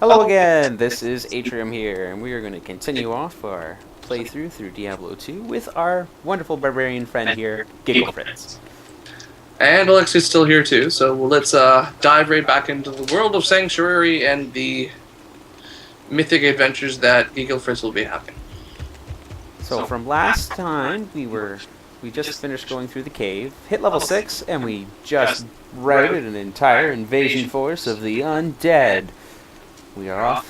Hello again, this is Atrium here, and we are going to continue off our playthrough through Diablo 2 with our wonderful barbarian friend here, Giggle Fritz. And Alexi's still here too, so let's dive right back into the world of Sanctuary and the mythic adventures that Giggle Fritz will be having. So from last time, we just finished going through the cave, hit level 6, and we just routed an entire invasion force of the undead. We are off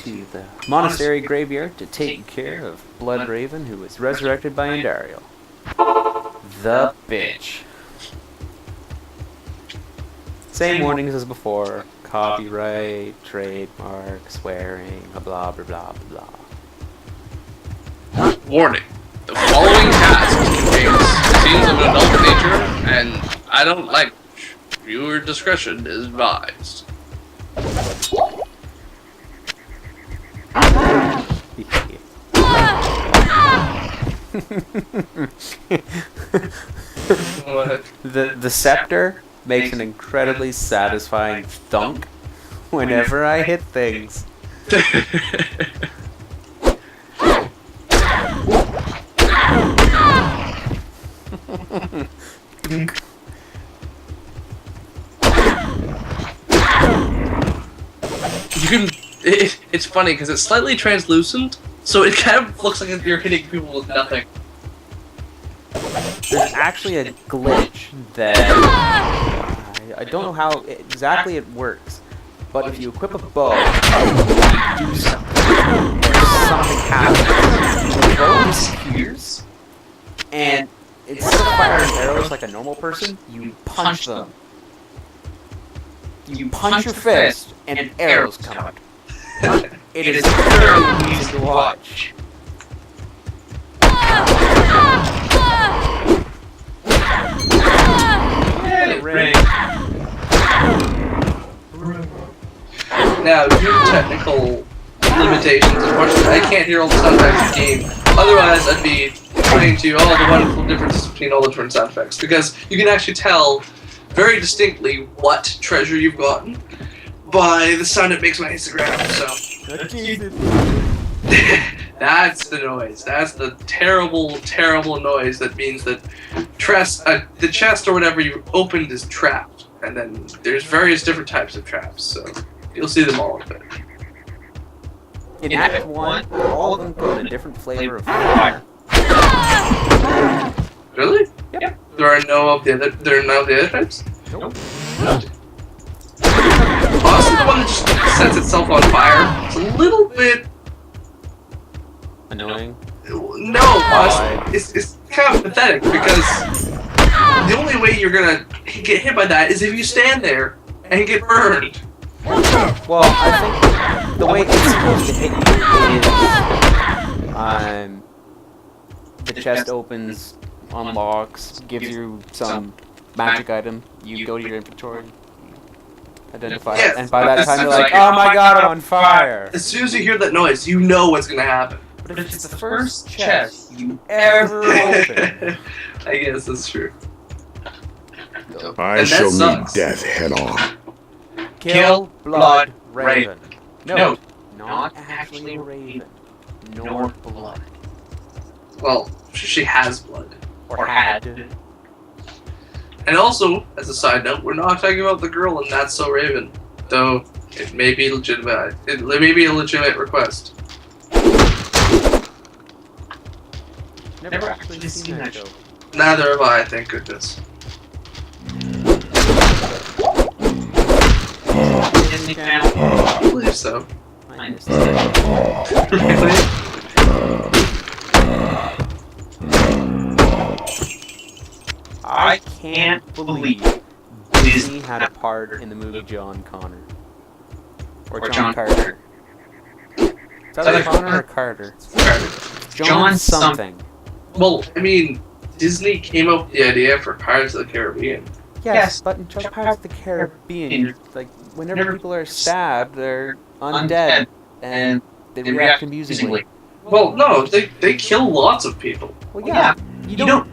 to the Monastery Graveyard to take care of Blood Raven, who was resurrected by Andariel. The bitch. Same warnings as before. Copyright, trademark, swearing, blah blah blah blah blah. Warning. The following cast contains scenes of an adult nature, and I don't like viewer discretion is advised. The scepter makes an incredibly satisfying thunk whenever I hit things. It's funny because it's slightly translucent, so it kind of looks like you're hitting people with nothing. There's actually a glitch that I don't know how exactly it works, but if you equip a bow, you do something, or something happens. The bow disappears, and instead of firing arrows like a normal person, you punch them. You punch your fist, and arrows come out. It is very easy to watch. Now, due to technical limitations, unfortunately, I can't hear all the sound effects of the game. Otherwise, I'd be explaining to you all the wonderful differences between all the different sound effects, because you can actually tell very distinctly what treasure you've gotten by the sound it makes when it hits the ground. So that's the noise. That's the terrible, terrible noise that means that the chest or whatever you opened is trapped, and then there's various different types of traps. So you'll see them all in a bit. In Act 1, all of them come in a different flavor of fire. Really? Yep. There are none of the other types? Nope. Honestly, the one that just sets itself on fire, it's a little bit Annoying. No, honestly, it's kind of pathetic because the only way you're gonna get hit by that is if you stand there and get burned. Well, I think the way it's supposed to hit you is, the chest opens, unlocks, gives you some magic item, you go to your inventory, identify it, and by that time you're like, oh my god, I'm on fire! As soon as you hear that noise, you know what's gonna happen. But if it's the first chest you ever open... I guess that's true. I shall meet death head on. Kill Blood Raven. No, not actually a raven, nor blood. Well, she has blood. Or had. And also, as a side note, we're not talking about the girl in That's So Raven, though it may be legitimate. It may be a legitimate request. Never actually seen that show. Neither have I, thank goodness. Disney Channel. I believe so. I missed it. Really? I can't believe Disney had a part in the movie John Connor. Or John Carter. Is that Connor or Carter? John something. Well, I mean, Disney came up with the idea for Pirates of the Caribbean. Yes, but in Pirates of the Caribbean, like, whenever people are stabbed, they're undead, and they react amusingly. Well, no, they kill lots of people. Well, yeah, you don't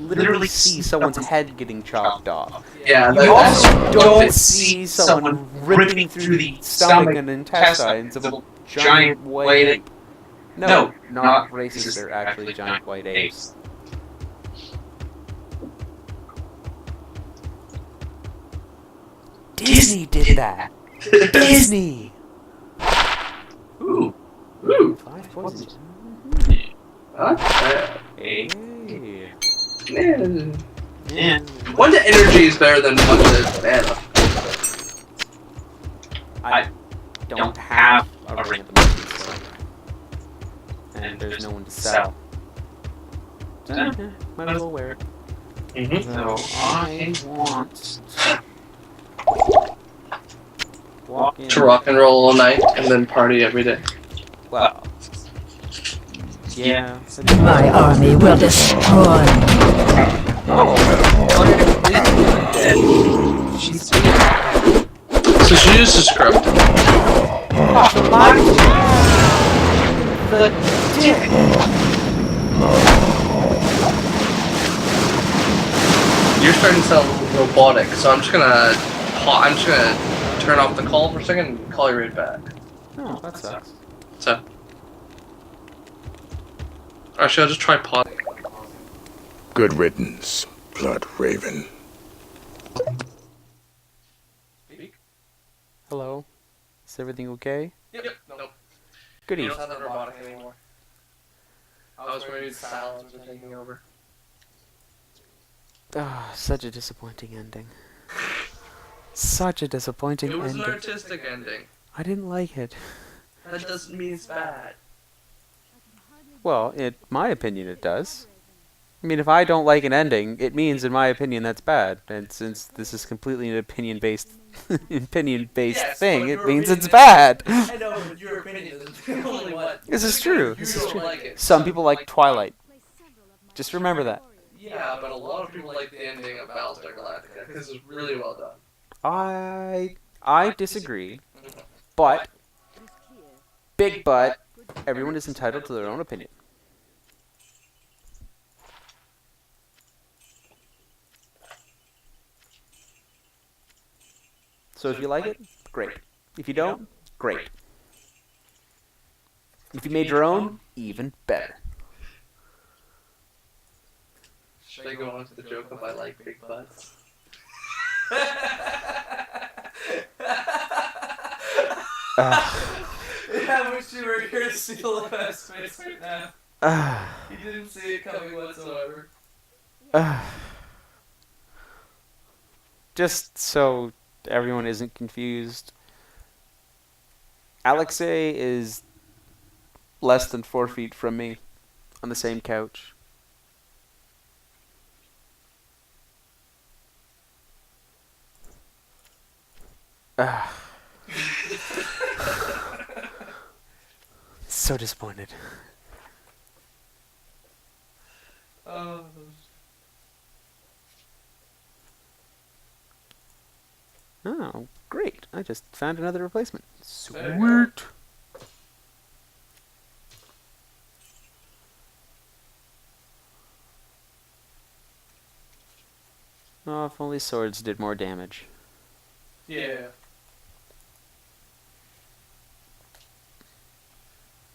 literally see someone's head getting chopped off. Yeah, You also don't see someone ripping through the stomach and intestines of a giant white ape. No, not racist, they're actually giant white apes. Disney did that! Disney! Ooh. Ooh. 5 points. Hey. Hey. Yeah. One to energy is better than one to mana. I don't have a ring at the moment, so. And there's no one to sell. So, yeah, might as well wear it. So I want walk in. To rock and roll all night and then party every day. Well, yeah. My army will destroy. So she used to scrub. The dick. You're starting to sound robotic, so I'm just gonna turn off the call for a second and call you right back. Oh, that sucks. So, actually, I'll just try pausing. Good riddance, Blood Raven. Hello. Is everything okay? Yep. Nope. Goody. You don't sound robotic anymore. I was worried silence was taking over. Ah, such a disappointing ending. Such a disappointing It was ending. an artistic ending. I didn't like it. That doesn't mean it's bad. Well, in my opinion, it does. I mean, if I don't like an ending, it means, in my opinion, that's bad. And since this is completely an opinion-based, thing, it means it's bad. I know, but your opinion is the only one. This is true. This is true. Like it. Some people like Twilight. Just remember that. Yeah, but a lot of people like the ending of Battlestar Galactica because it's really well done. I disagree, but big but everyone is entitled to their own opinion. So if you like it, great. If you don't, great. If you made your own, even better. Should I go on to the joke of I like big butts? I wish you were here to see the last face right now. You didn't see it coming whatsoever. Just so everyone isn't confused, Alexei is less than 4 feet from me on the same couch. So disappointed. Oh, great. I just found another replacement. Sweet. Oh, if only swords did more damage. Yeah.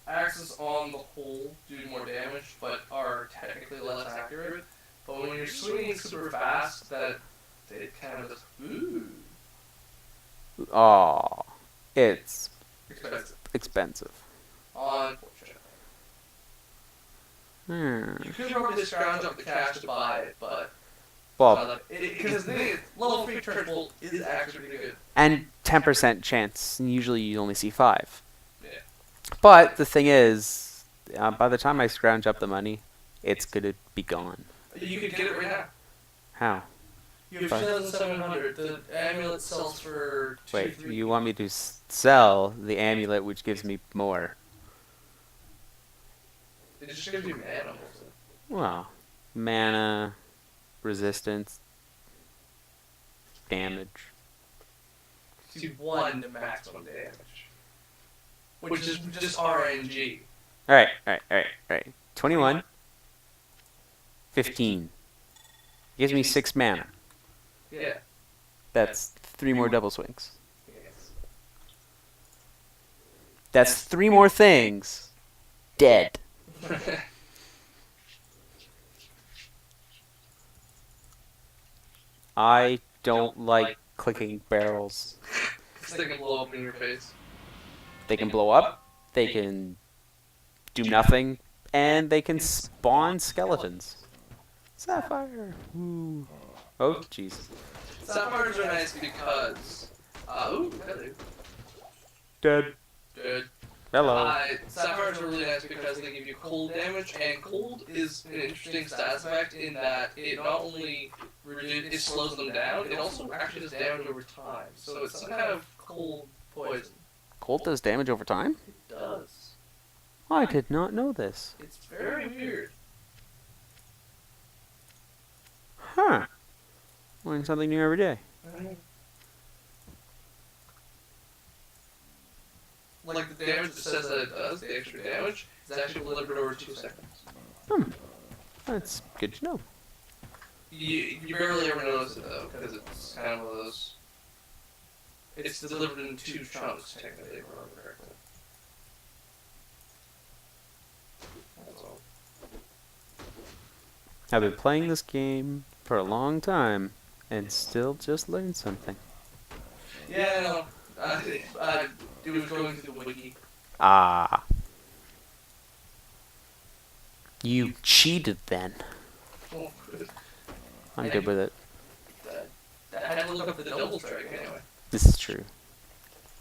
Axes on the whole do more damage, but are technically less accurate. But when you're swinging super fast, that it kind of just Aw. It's expensive. expensive. Unfortunately. Hmm. You could probably scrounge up the cash to buy it, but Well, because the thing is, level 3 turret bolt is actually pretty good. and 10% chance. And usually you only see 5. Yeah. But the thing is, by the time I scrounge up the money, it's gonna be gone. You could get it right now. How? You have 2,700. The amulet sells for 2 Wait, 3. you want me to sell the amulet, which gives me more? It just gives you mana. Well, mana, resistance, damage. See 1 to maximum damage. Which is just RNG. Alright. 21. 15. Gives me 6 mana. Yeah. That's 3 more double swings. Yes. That's 3 more things. Dead. I don't like clicking barrels. Because they can blow up in your face. They can blow up, they can do nothing, and they can spawn skeletons. Sapphire. Ooh. Oh, jeez. Sapphires are nice because... ooh, hello. Dead. Good. Hello. Sapphires are really nice because they give you cold damage, and cold is an interesting stat effect in that it not only it slows them down, it also actually does damage over time. So it's some kind of cold poison. Cold does damage over time? It does. I did not know this. It's very weird. Huh. Learn something new every day. Like the damage that says that it does, the extra damage, is actually delivered over 2 seconds. That's good to know. You barely ever notice it though, because it's kind of one of those. It's delivered in 2 chunks, technically, if I remember correctly. That's all. I've been playing this game for a long time and still just learned something. Yeah, no. It was going through the wiki. Ah. You cheated then. Oh, good. I'm good with it. I had to look up the double strike anyway. This is true.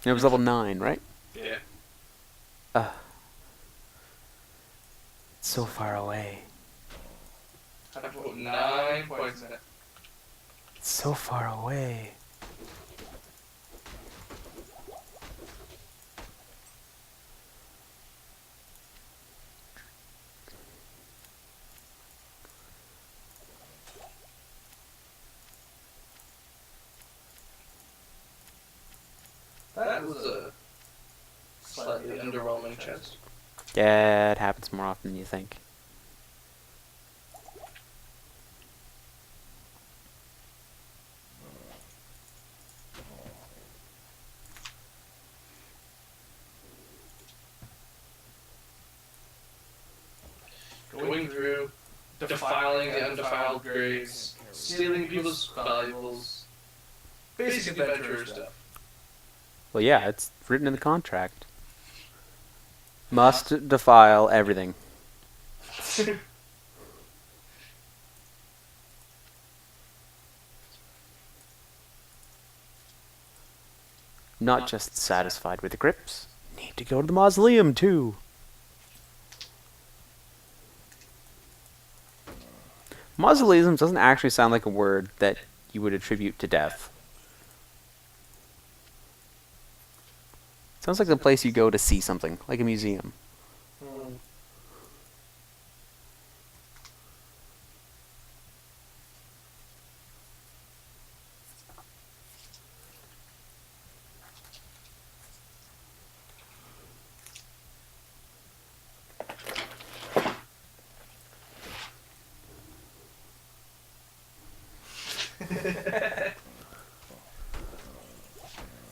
It was level 9, right? Yeah. It's so far away. I put 9 points in it. It's so far away. That was a slightly underwhelming chest. Yeah, it happens more often than you think. Going through, defiling the undefiled graves, stealing people's valuables, basic adventurer stuff. Well, yeah, it's written in the contract. Must defile everything. Not just satisfied with the crypts. Need to go to the mausoleum, too. Mausoleum doesn't actually sound like a word that you would attribute to death. Sounds like the place you go to see something, like a museum.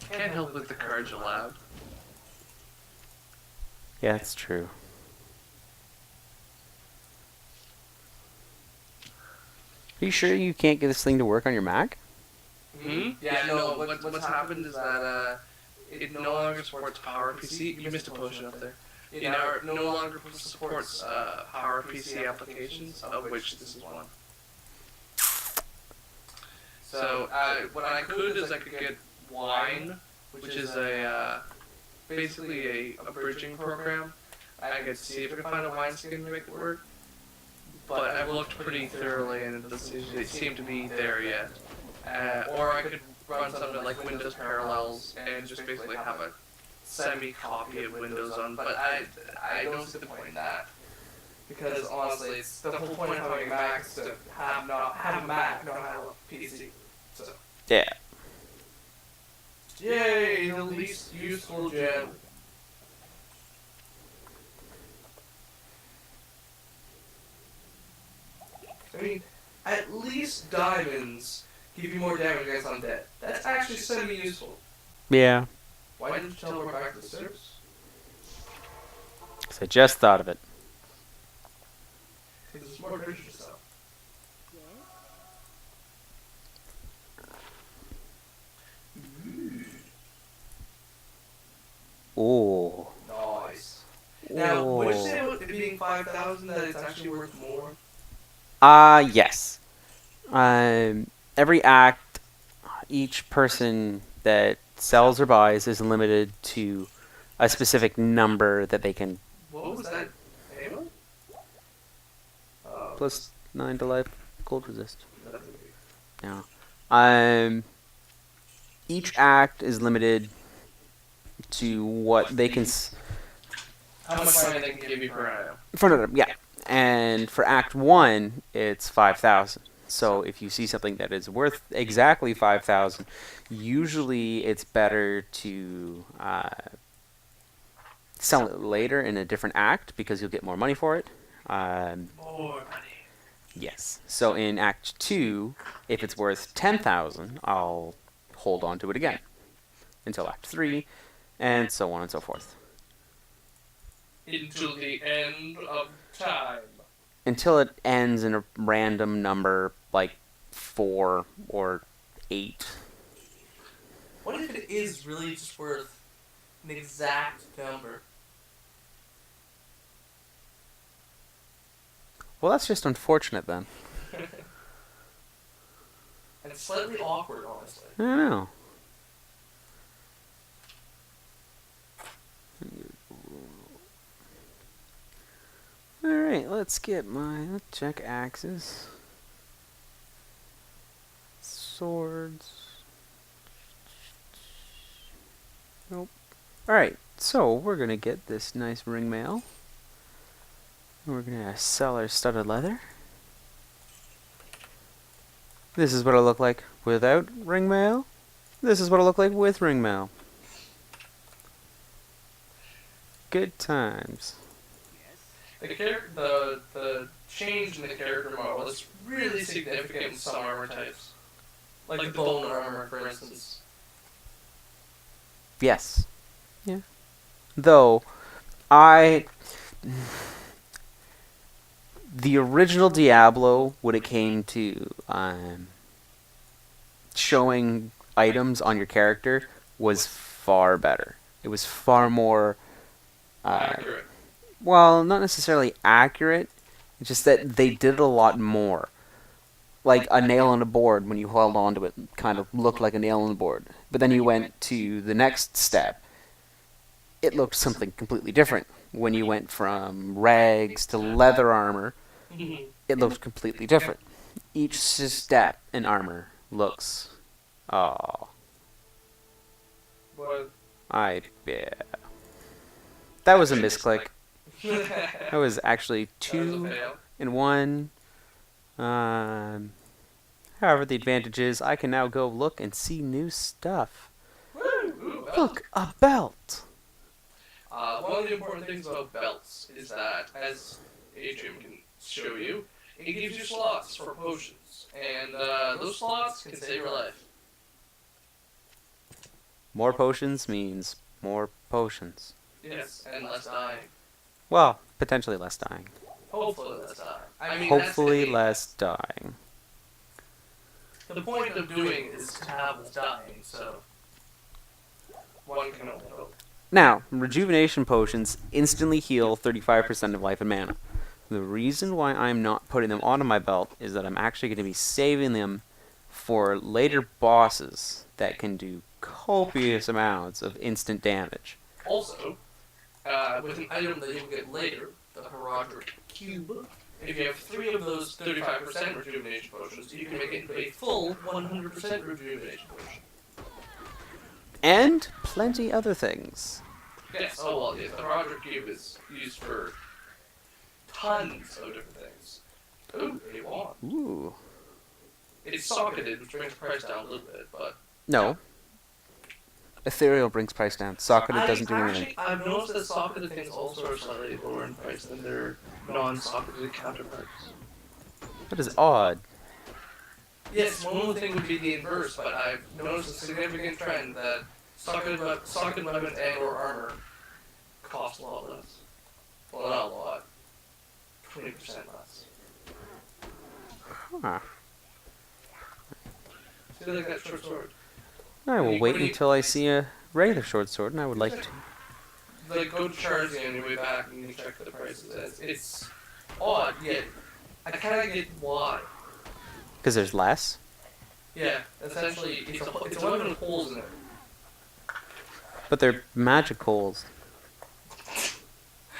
Can't help but the cards allowed. Yeah, that's true. Are you sure you can't get this thing to work on your Mac? Hmm? Yeah, no, what's happened is that it no longer supports PowerPC. You missed a potion up there. It no longer supports PowerPC applications, of which this is one. So, what I could is I could get Wine, which is basically a bridging program. I could see if I could find a wine skin to make it work. But I've looked pretty thoroughly and it doesn't seem to be there yet. Or I could run something like Windows Parallels and just basically have a semi-copy of Windows on, but I don't see the point in that. Because honestly, it's the whole point of having a Mac is to have a Mac, not have a PC. So. Yeah. Yay, the least useful gem. I mean, at least diamonds give you more damage against undead. That's actually semi-useful. Yeah. Why didn't you teleport back to the surface? 'Cause I just thought of it. Because it's more adventurous stuff. Oh. Nice. Now, would you say about it being 5,000 that it's actually worth more? Yes. Every act, each person that sells or buys is limited to a specific number that they can. What was that? Ammo? Plus 9 to life, cold resist. That's Yeah. Each act is limited to what they can. how much money they can give you per item? In front of them, yeah. And for Act 1, it's 5,000. So if you see something that is worth exactly 5,000, usually it's better to sell it later in a different act because you'll get more money for it. More money. Yes. So in Act 2, if it's worth 10,000, I'll hold on to it again until Act 3, and so on and so forth. Until the end of time. Until it ends in a random number like 4 or 8. What if it is really just worth an exact number? Well, that's just unfortunate then. And slightly awkward, honestly. I don't know. Alright, let's check axes. Swords. Nope. Alright, so we're gonna get this nice ring mail. We're gonna sell our studded leather. This is what it'll look like without ring mail. This is what it'll look like with ring mail. Good times. The change in the character model is really significant in some armor types. Like the bone armor, for instance. Yes. Yeah. Though, the original Diablo, when it came to showing items on your character, was far better. It was far more Accurate. well, not necessarily accurate. It's just that they did a lot more. Like a nail on a board, when you held onto it, kind of looked like a nail on the board. But then you went to the next step. It looked something completely different. When you went from rags to leather armor, it looked completely different. Each step in armor looks... Oh. What? Yeah. That was a misclick. That was actually 2 in 1. However, the advantage is I can now go look and see new stuff. Look, a belt! One of the important things about belts is that, as Adrian can show you, it gives you slots for potions. And those slots can save your life. More potions means more potions. Yes, and less dying. Well, potentially less dying. Hopefully less dying. I mean, Hopefully that's less dying. the point of doing it is to have less dying, so one can only hope. Now, rejuvenation potions instantly heal 35% of life and mana. The reason why I'm not putting them onto my belt is that I'm actually going to be saving them for later bosses that can do copious amounts of instant damage. Also, with an item that you'll get later, the Herodric Cube, if you have 3 of those 35% rejuvenation potions, you can make it into a full 100% rejuvenation potion. And plenty other things. Yes, oh well, yes, the Herodric Cube is used for tons of different things. Ooh, a wand. Ooh. It's socketed, which brings the price down a little bit, but... No. Ethereal brings price down. Socketed doesn't do anything. I've noticed that socketed things also are slightly lower in price than their non-socketed counterparts. That is odd. Yes, one more thing would be the inverse, but I've noticed a significant trend that socket weapon and or armor cost a lot less. Well, not a lot. 20% less. Huh. See, like that short sword. I will wait until I see a regular short sword, and I would like to. Like, go to charge on your way back and you check the prices. It's odd, yet I kind of get why. Because there's less? Yeah, essentially, it's a weapon with holes in it. But they're magic holes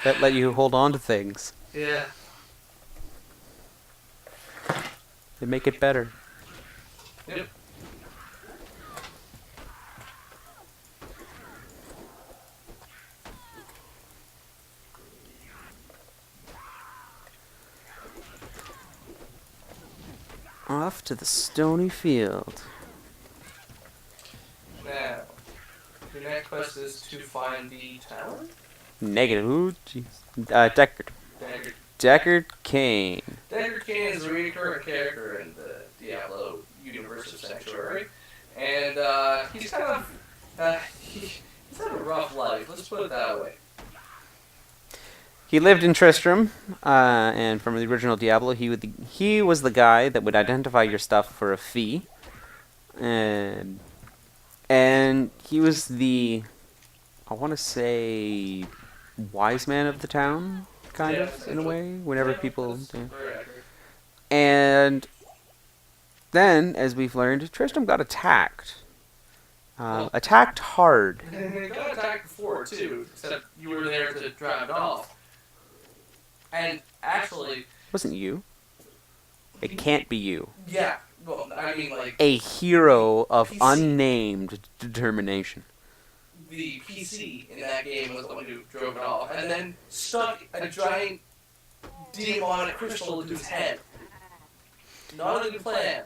that let you hold on to things. Yeah. They make it better. Yep. Off to the stony field. Now, your next quest is to find the tower? Negative. Ooh, jeez. Deckard. Deckard. Deckard Cain. Deckard Cain is a recurrent character in the Diablo universe of Sanctuary. And, he's kind of, he's had a rough life, let's put it that way. He lived in Tristram, and from the original Diablo, he was the guy that would identify your stuff for a fee, and he was the, I want to say, wise man of the town, kind of, in a way, whenever people. And then, as we've learned, Tristram got attacked. Attacked hard. And he got attacked before, too, except you were there to drive it off. And actually... Wasn't you. It can't be you. Yeah, well, I mean, like... A hero of PC. Unnamed determination. The PC in that game was the one who drove it off, and then stuck a giant demonic crystal into his head. Not a good plan.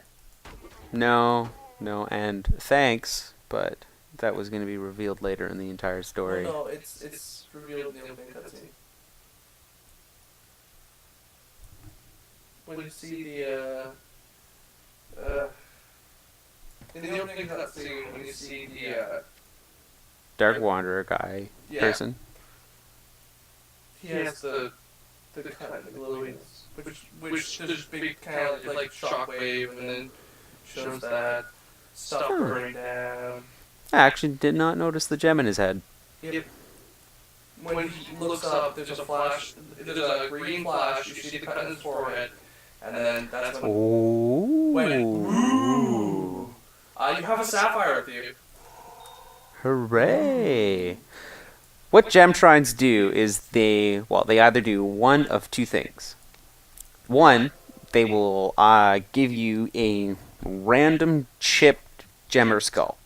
No, and thanks, but that was going to be revealed later in the entire story. No, it's revealed in the opening cutscene. When you see the, in the opening cutscene, when you see the, Dark Wanderer guy, yeah. person. He has the kind of glowiness, which there's big kind of like shockwave, and then shows that stuff burning down. I actually did not notice the gem in his head. Yep. When he looks up, there's a flash. There's a green flash. You see the cut in his forehead, and then that's when. Ooh. Ooh. You have a sapphire with you. Hooray! What gem shrines do is they either do one of two things. One, they will give you a random chipped gem or skull.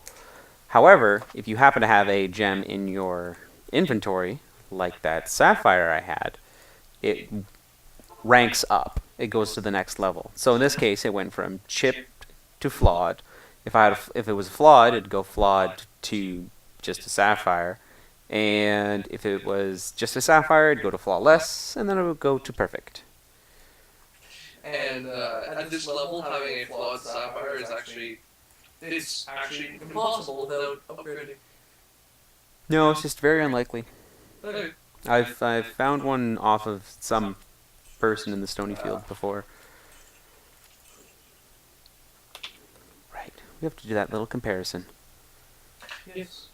However, if you happen to have a gem in your inventory, like that sapphire I had, it ranks up. It goes to the next level. So in this case, it went from chipped to flawed. If it was flawed, it'd go flawed to just a sapphire. And if it was just a sapphire, it'd go to flawless, and then it would go to perfect. And at this level, having a flawed sapphire is actually impossible without upgrading. No, it's just very unlikely. Okay. I've found one off of some person in the stony field before. Right, we have to do that little comparison. Yes.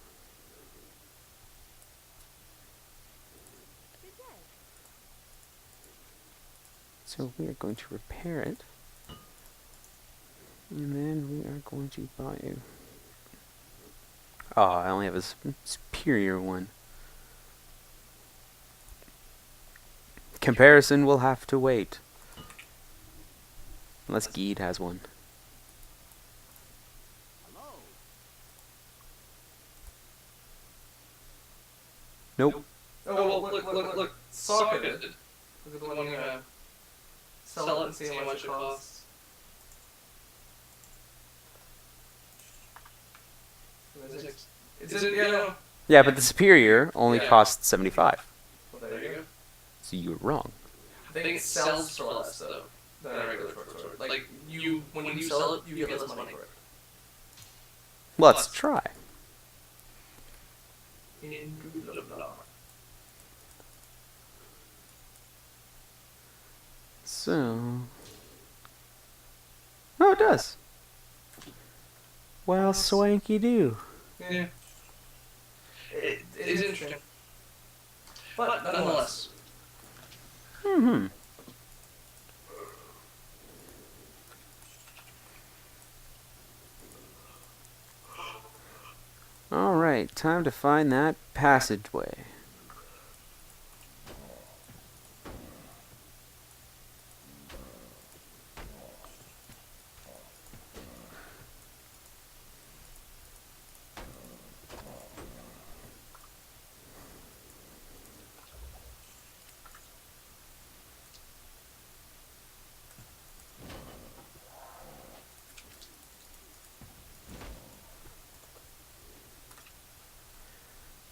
So we are going to repair it, and then we are going to buy a... Oh, I only have a superior one. Comparison will have to wait. Unless Geed has one. Nope. Oh, well, look. Socketed. Look at the one sell it and see how much it costs. Yeah. Yeah, but the superior only costs 75. Well, there you go. So you were wrong. I think it sells for less, though. than a regular short sword. Like, when you sell it, you get less money for it. Let's try. Indubitably. So... Oh, it does. Well, swanky do. Yeah. It is interesting. But nonetheless. Mm-hmm. Alright, time to find that passageway.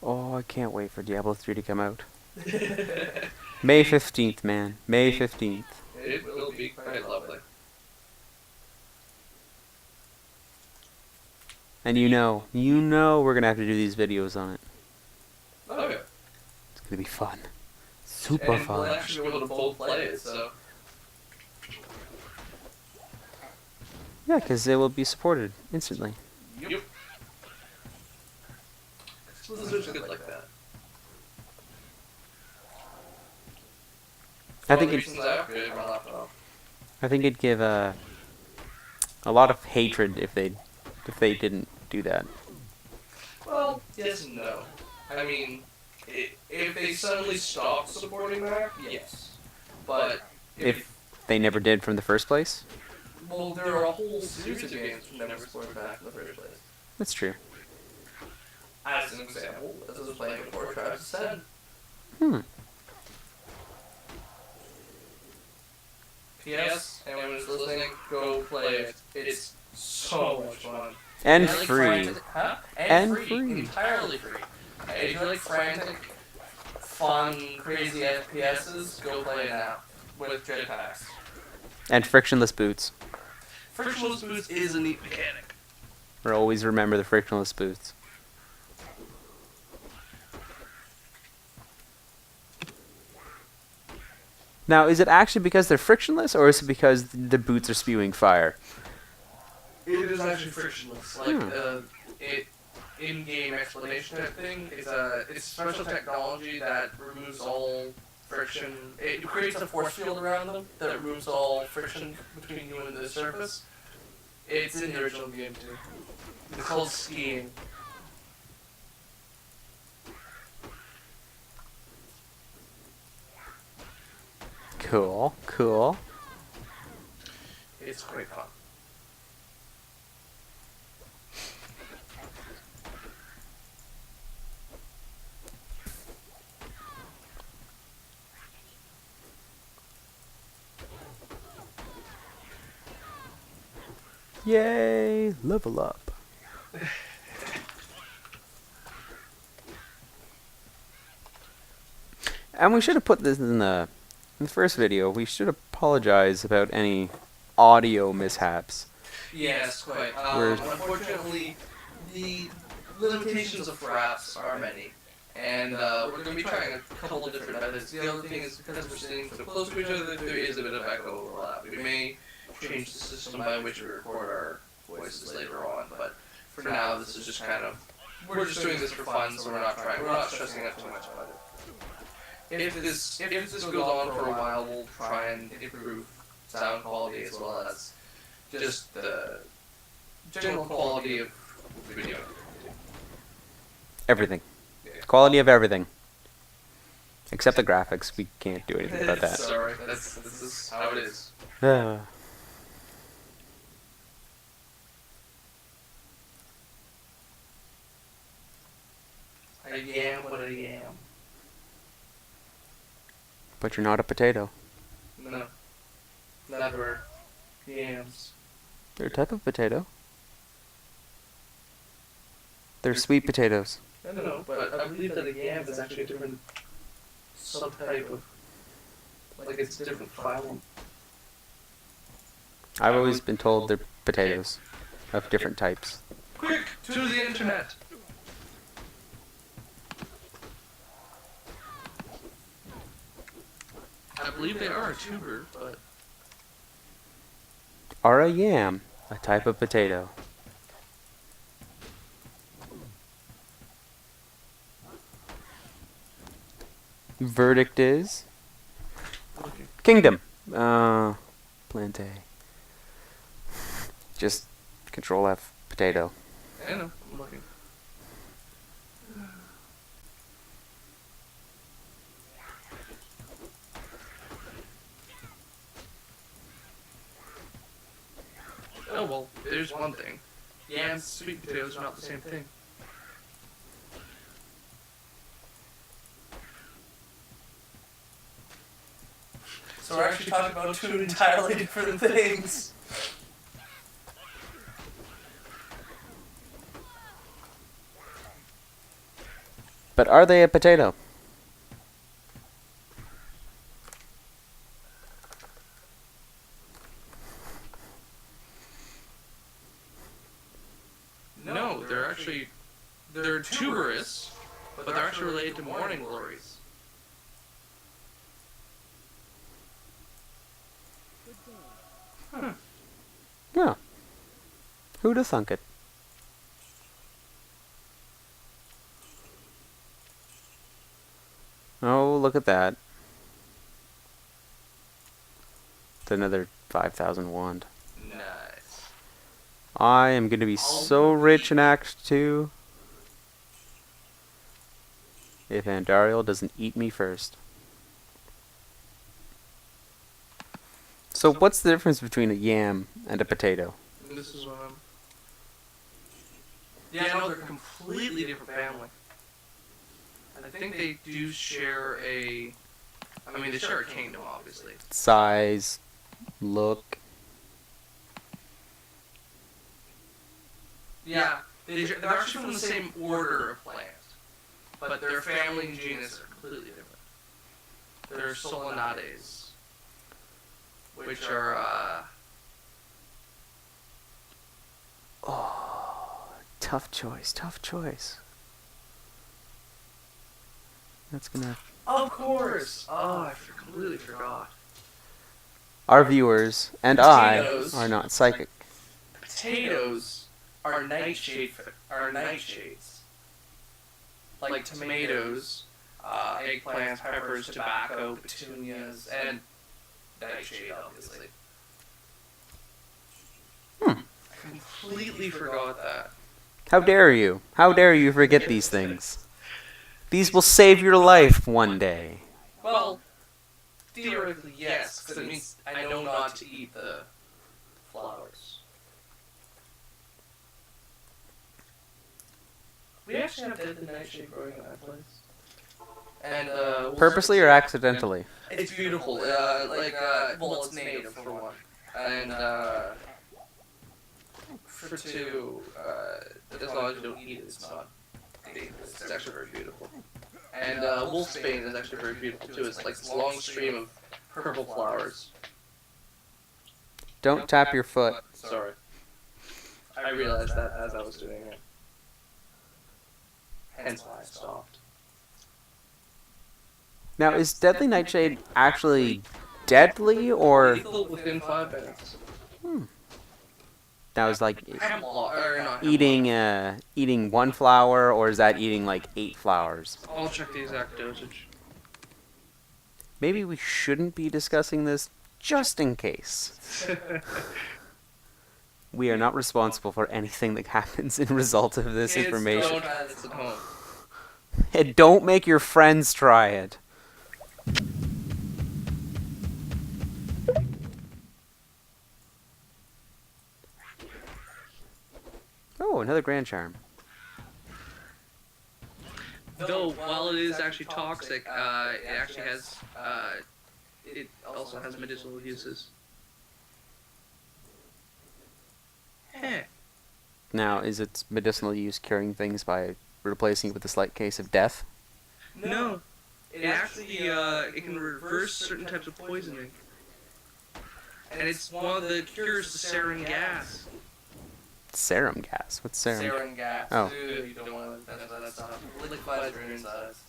Oh, I can't wait for Diablo 3 to come out. May 15th, man. May 15th. It will be quite lovely. And you know we're gonna have to do these videos on it. Oh yeah. It's gonna be fun. Super And fun. we'll actually be able to both play it, so... Yeah, because it will be supported instantly. Yep. This is good like that. I think it'd give a lot of hatred if they didn't do that. Well, yes and no. I mean, if they suddenly stopped supporting that, yes. But If they never did from the first place, well, there are a whole series of games that never supported back in the first place. that's true. As an example, as I was playing before, Travis said. PS, anyone who's listening, go play it. It's so much fun. And If you like free. frantic- huh? And free. free. Entirely free. If you like frantic, fun, crazy FPSs, go play it now. With jetpacks. And frictionless boots. Frictionless boots is a neat mechanic. Or always remember the frictionless boots. Now, is it actually because they're frictionless, or is it because the boots are spewing fire? It is actually frictionless. Like, in-game explanation type thing. It's special technology that removes all friction. It creates a force field around them that removes all friction between you and the surface. It's in the original game too. It's called skiing. Cool, cool. It's quite fun. Yay, level up. And we should have put this in the first video. We should apologize about any audio mishaps. Yes, quite. Unfortunately, the limitations of fraps are many. And we're going to be trying a couple of different methods. The other thing is, because we're sitting so close to each other, there is a bit of echo overlap. We may change the system by which we record our voices later on, but for now, this is just kind of... We're just doing this for fun, so we're not stressing out too much about it. If this goes on for a while, we'll try and improve sound quality as well as just the general quality of video. Everything. Quality of everything. Except the graphics. We can't do anything about that. Sorry, this is how it is. I am what I am. But you're not a potato. No. Never. Yams. They're a type of potato. They're sweet potatoes. I don't know, but I believe that a yam is actually a different subtype of... Like, it's a different phylum. I've always been told they're potatoes of different types. Quick, to the internet! I believe they are a tuber, but... Are a yam a type of potato? Verdict is Okay. kingdom. Plante. Just Control F potato. I know, I'm looking. Oh well, there's one thing. Yams, and sweet potatoes are not the same thing. So we're actually talking about two entirely different things. But are they a potato? No, they're tuberous, but they're actually related to morning glories. Yeah. Who'd have thunk it? Oh, look at that. It's another 5,000 wand. Nice. I am going to be so rich in Act 2 if Andariel doesn't eat me first. So what's the difference between a yam and a potato? This is what I'm... Yeah, no, they're a completely different family. I think they do share a... I mean, they share a kingdom, obviously. Size, look. Yeah, they're actually from the same order of plant, but their family and genus are completely different. They're Solanades, which are, Oh, tough choice, tough choice. That's gonna... Of course! Oh, I completely forgot. Our viewers and Potatoes. I are not psychic. Potatoes are nightshades. Like tomatoes, eggplants, peppers, tobacco, petunias, and nightshade, obviously. I completely forgot that. How dare you? How dare you forget these things? These will save your life one day. Well, theoretically, yes, because it means I know not to eat the flowers. We actually have deadly nightshade growing in that place. And, Purposely or accidentally? It's beautiful. Well, it's native for one, and for two, as long as you don't eat it, it's not dangerous. It's actually very beautiful. And wolfsbane is actually very beautiful too. It's like this long stream of purple flowers. Don't tap your foot. Sorry, I realized that as I was doing it. Hence why I stopped. Now, is Deadly Nightshade actually deadly, or... Lethal within 5 minutes. Now, is like Hemlock, or not eating one flower, or is that eating like 8 flowers? I'll check the exact dosage. Maybe we shouldn't be discussing this, just in case. We are not responsible for anything that happens in result of this Kids, information. don't try this at home. And don't make your friends try it. Oh, another Grand Charm. Though, while it is actually toxic, it actually has, it also has medicinal uses. Heh. Now, is its medicinal use curing things by replacing it with a slight case of death? No. It actually, it can reverse certain types of poisoning. and it's one of the cures to sarin gas. Serum gas. What's serum? Sarin gas. Oh. Dude, you don't want to that stuff. It liquefies your insides.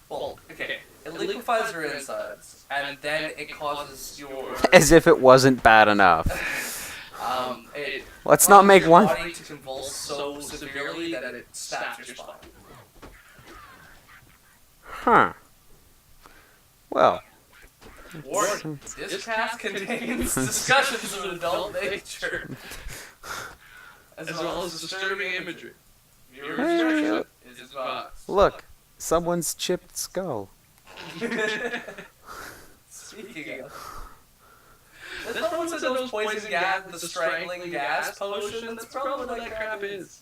Well, okay. It liquefies your insides, and then it causes your... As if it wasn't bad enough. It Let's not make your one. body to convulse so severely that it snaps your spine. Huh. Well. Warning, this cast contains discussions of adult nature. As well as disturbing imagery. Viewer Hey. discretion is advised. Look. Someone's chipped skull. Speaking of... This one said those poison gas, the strangling gas potion, that's probably what that crap is.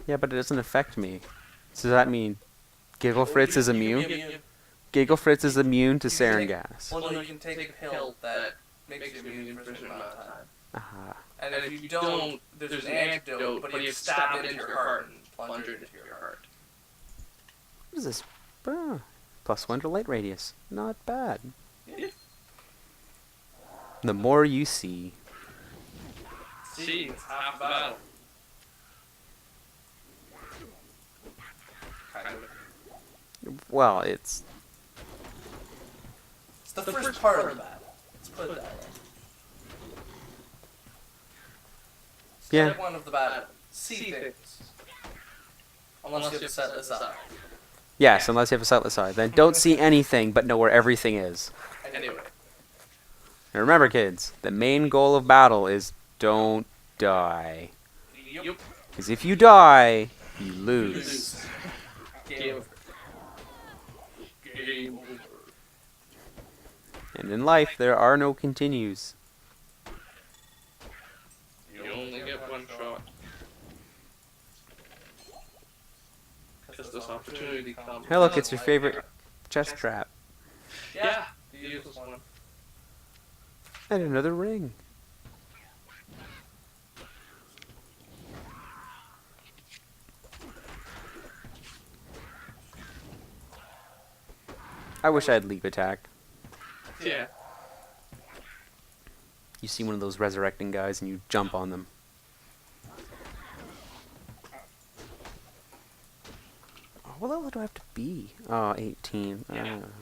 Yeah, but it doesn't affect me. So does that mean Giggle Fritz is immune? Giggle Fritz is immune to sarin gas. Well, no, you can take a pill that makes you immune for a certain amount of time. Aha. And if you don't, there's an antidote, but you stab it into your heart and plunge it into your heart. What is this? Ah, +1 to light radius. Not bad. Yeah. The more you see. See, it's half battle. Kind of. Well, it's... It's the first part of the battle. Let's put it that way. Yeah. Step one of the battle. See things. Unless you have to set this up. Yes, unless you have a sightless side. Then don't see anything, but know where everything is. Anyway. And remember, kids, the main goal of battle is don't die. Yup. Because if you die, you lose. Game over. Game over. And in life, there are no continues. You only get one shot. Because this opportunity comes. Hey, look, it's your favorite chest trap. Yeah, you use this one. And another ring. I wish I had leap attack. Yeah. You see one of those resurrecting guys and you jump on them. Oh, what level do I have to be? Oh, 18.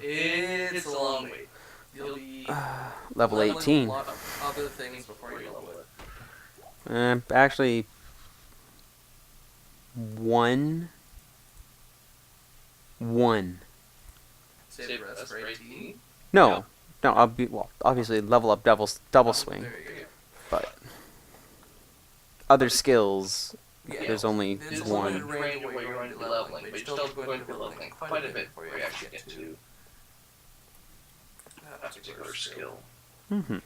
It's a long wait. You'll be Level leveling 18. a lot of other things before you level it. Actually, 1. Save rest for 18. No, I'll be, well, obviously level up double swing, There you go. but other skills, Yeah, there's only there's one. limited range of where you're going to be leveling, but you're still going to be leveling quite a bit before you actually get to that particular skill. Mm-hmm.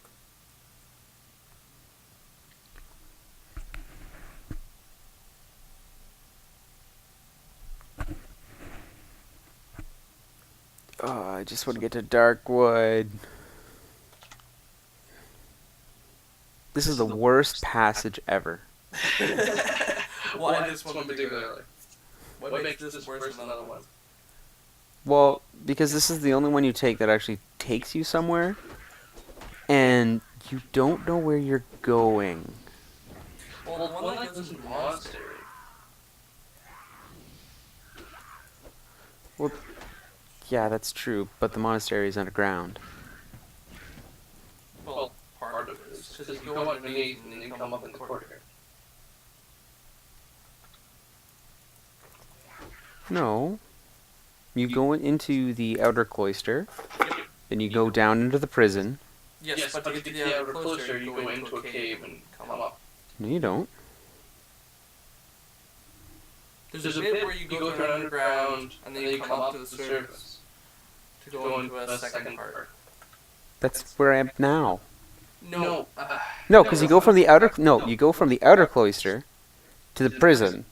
Oh, I just want to get to Darkwood. This is the worst passage ever. Why this one particularly? What makes this worse than other ones? Well, because this is the only one you take that actually takes you somewhere, and you don't know where you're going. Well, the one like this is Monastery. Well, yeah, that's true, but the monastery is underground. Well, part of it is because you go underneath and then you come up in the corridor. No. You go into the outer cloister, then you go down into the prison. Yes, but to get to the outer cloister, you go into a cave and come up. No, you don't. There's a bit where you go through underground and then you come up to the surface to go into a second part. That's where I am now. No. No, because you go from the outer. No, you go from the outer cloister to the prison,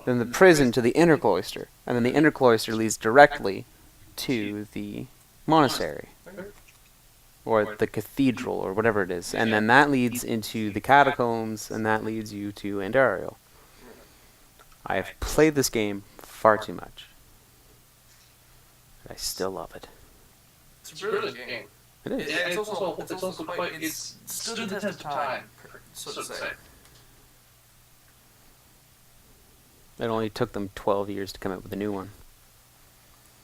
then the prison to the inner cloister, and then the inner cloister leads directly to the monastery, or the cathedral, or whatever it is, and then that leads into the catacombs, and that leads you to Andariel. I have played this game far too much. I still love it. It's a brilliant game. It is. It's also quite. It's stood the test of time, so to say. It only took them 12 years to come up with a new one.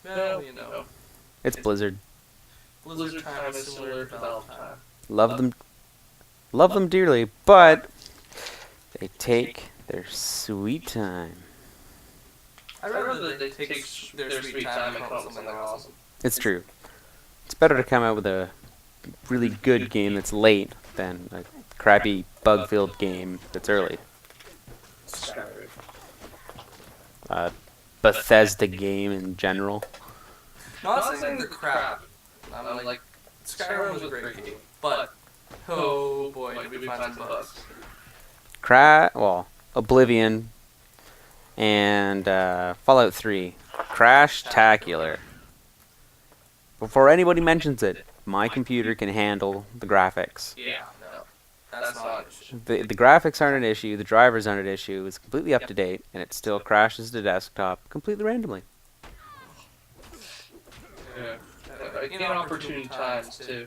Well, you know. It's Blizzard. Blizzard time is similar to Valve time. Love them dearly, but they take their sweet time. I'd rather that they take their sweet time and come up with something awesome. It's true. It's better to come out with a really good game that's late than a crappy bug-filled game that's early. Bethesda game in general. Not saying they're crap. I'm like, Skyrim was a great game, but oh boy, did we find some bugs. Oblivion and Fallout 3. Crash-tacular. Before anybody mentions it, my computer can handle the graphics. Yeah, no, that's not an issue. The graphics aren't an issue, the drivers aren't an issue, it's completely up to date, and it still crashes to desktop completely randomly. Yeah. Inopportune times, too.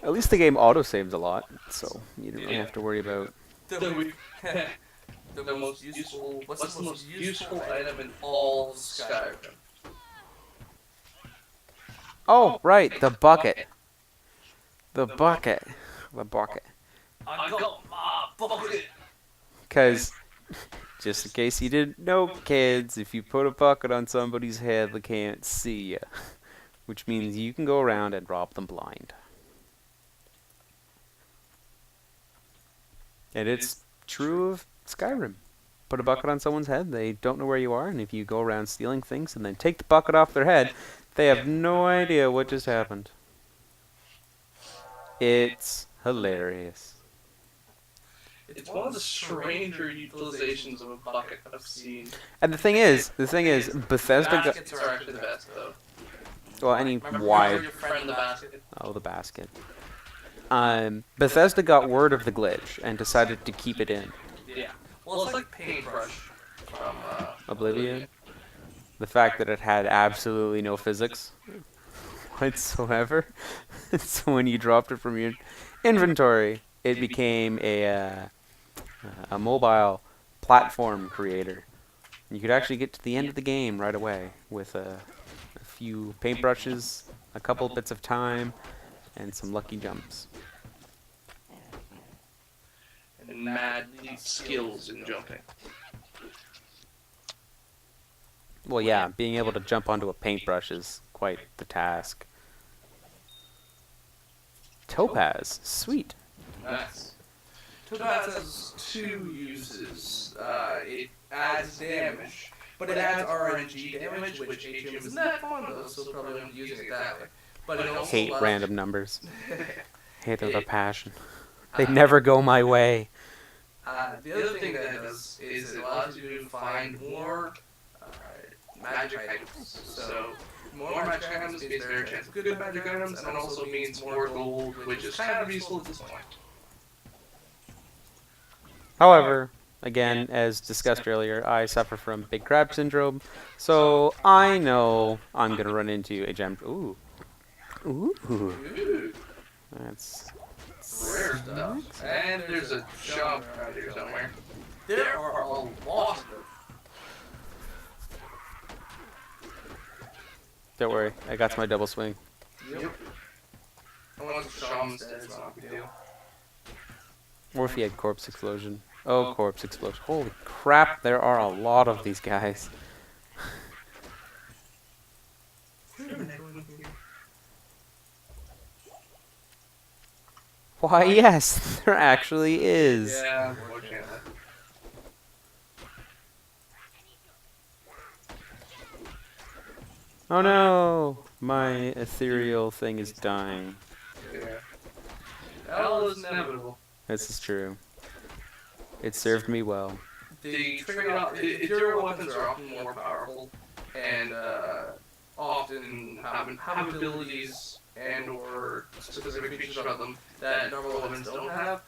At least the game autosaves a lot, so you don't really have to worry about... The most useful... What's the most useful item in all of Skyrim? Oh, right, the bucket. The bucket. The bucket. I got my bucket! Because, just in case you didn't know, kids, if you put a bucket on somebody's head, they can't see you. Which means you can go around and rob them blind. And it's true of Skyrim. Put a bucket on someone's head, they don't know where you are, and if you go around stealing things and then take the bucket off their head, they have no idea what just happened. It's hilarious. It's one of the stranger utilizations of a bucket I've seen. And the thing is, Bethesda got... Baskets are actually the best, though. Well, any Remember wide... your friend the basket? Oh, the basket. Bethesda got word of the glitch and decided to keep it in. Yeah. Well, it's like Paintbrush from Oblivion. The fact that it had absolutely no physics whatsoever. So when you dropped it from your inventory, it became a mobile platform creator. You could actually get to the end of the game right away with a few paintbrushes, a couple bits of time, and some lucky jumps. and mad skills in jumping. Well, yeah, being able to jump onto a paintbrush is quite the task. Topaz, sweet. Nice. Topaz has two uses. It adds damage, but it adds RNG damage, which HM isn't that fond of, so probably won't be using it that way. But it also Hate allows... random numbers. Hate with a passion. They never go my way. The other thing that it does is it allows you to find more magic items. So more magic items means better chance of good magic items, and also means more gold, which is kind of useful at this point. However, again, as discussed earlier, I suffer from big crab syndrome, so I know I'm gonna run into a gem. Ooh, Ooh, that's rare stuff. And there's a jump around here somewhere. There are a lot of them. Don't worry, I got my double swing. Yep. I want the shaman's dead, it's not a big deal. Or if he had corpse explosion. Oh, corpse explosion. Holy crap, there are a lot of these guys. Why, yes, there actually is. Yeah, unfortunately. Oh no, my ethereal thing is dying. Yeah. Hell is inevitable. This is true. It served me well. The trade-off, ethereal weapons are often more powerful, and often have abilities and or specific features of them that normal weapons don't have.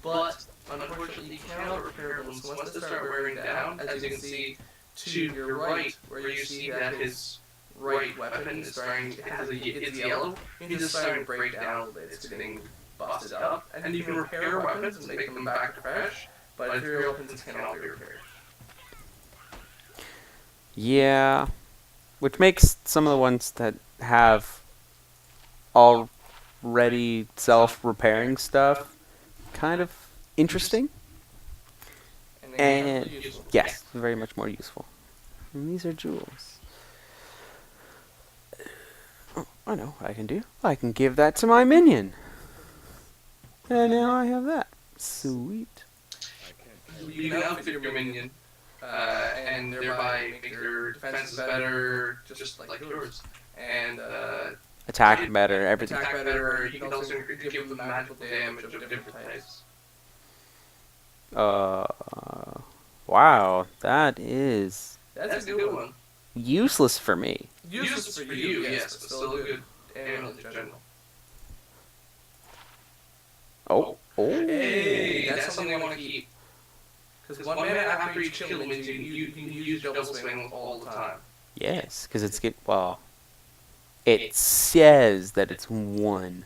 But unfortunately, you cannot repair them. So once they start wearing down, as you can see to your right, where you see that his right weapon is starting, it's yellow, means it's starting to break down a little bit. It's getting busted up, and you can repair weapons and make them back to fresh, but ethereal weapons cannot be repaired. Yeah, which makes some of the ones that have already self-repairing stuff kind of interesting. And yes, very much more useful. And these are jewels. Oh, I know what I can do. I can give that to my minion. And now I have that. Sweet. You can outfit your minion, and thereby make their defenses better, just like yours. And Attack better, everything. attack better. You can also give them magical damage of different types. Wow, that is That's a good one. useless for me. Useless for you, yes, but still a good amulet in general. Oh. Hey, that's something I want to keep. Because 1 minute after each kill means you can use double swing all the time. Yes, because it says that it's 1.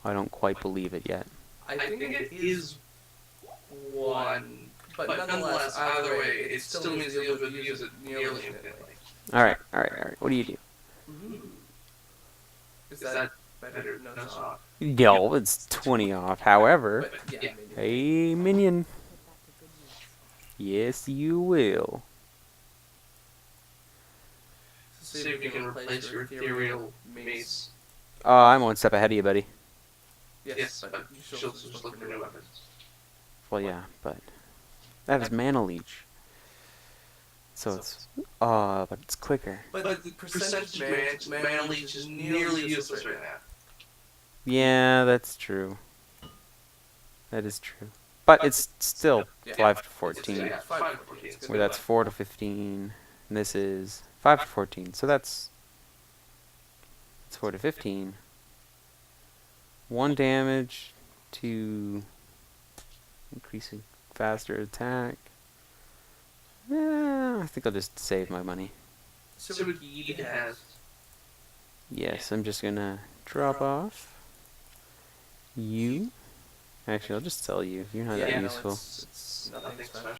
I don't quite believe it yet. I think it is 1, but nonetheless, either way, it still means you'll be able to use it nearly infinitely. Alright. What do you do? Ooh. Is that better? No, it's not. No, it's 20 off. However, But, yeah, maybe. hey, minion. Yes, you will. See if you can replace your ethereal mace. I'm 1 step ahead of you, buddy. Yes, but you should just look for new weapons. Well, yeah, but that is mana leech. So it's but it's quicker. But the percentage mana leech is nearly useless right now. Yeah, that's true. That is true. But it's still 5 to 14. Yeah, 5 to 14. Where that's 4 to 15. And this is 5 to 14. So it's 4 to 15. 1 damage to increasing faster attack. I think I'll just save my money. So he has. Yes, I'm just gonna drop off you. Actually, I'll just sell you. You're not that useful. It's nothing special.